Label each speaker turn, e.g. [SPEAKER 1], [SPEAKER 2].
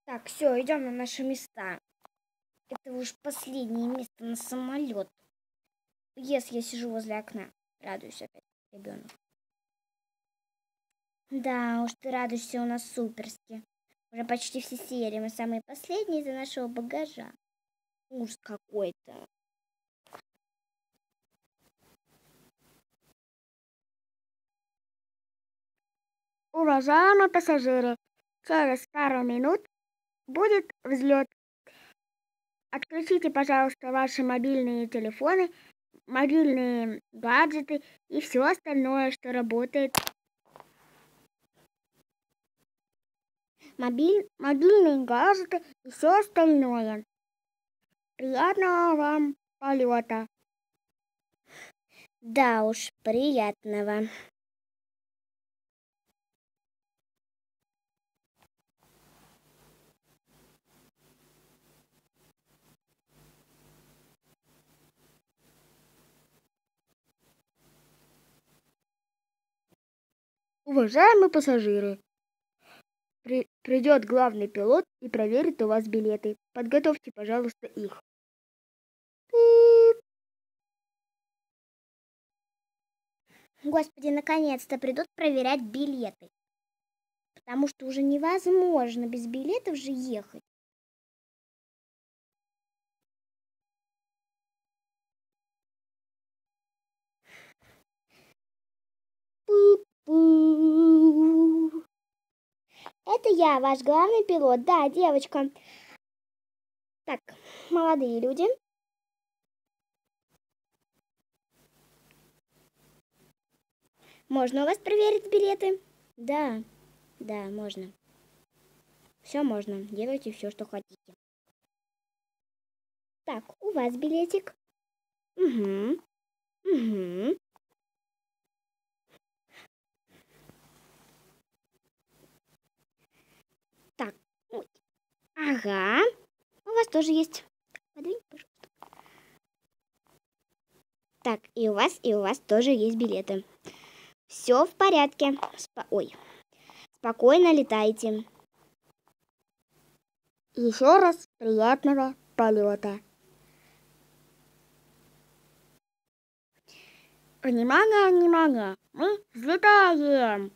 [SPEAKER 1] Так, все, идем на наши места. Это уж последнее место на самолет. Если я сижу возле окна, радуюсь опять, ребенок. Да, уж ты радуешься у нас суперски. Уже почти все серии, мы самые последние из-за нашего багажа. Ужас какой-то.
[SPEAKER 2] Уважаемые пассажиры, через пару минут будет взлет. Отключите, пожалуйста, ваши мобильные телефоны, мобильные гаджеты и все остальное, что работает. Мобильные гаджеты и все остальное. Приятного вам полета.
[SPEAKER 1] Да уж, приятного.
[SPEAKER 2] Уважаемые пассажиры, придет главный пилот и проверит у вас билеты. Подготовьте, пожалуйста, их.
[SPEAKER 1] Господи, наконец-то придут проверять билеты. Потому что уже невозможно без билетов же ехать. Это я, ваш главный пилот. Да, девочка. Так, молодые люди. Можно у вас проверить билеты? Да, можно. Все можно. Делайте все, что хотите. Так, у вас билетик. Угу. Так, ой. Ага. У вас тоже есть. Подвинь, пожалуйста. Так, и у вас тоже есть билеты. Все в порядке. Спокойно летайте.
[SPEAKER 2] Еще раз приятного полета. Внимание, внимание, мы взлетаем.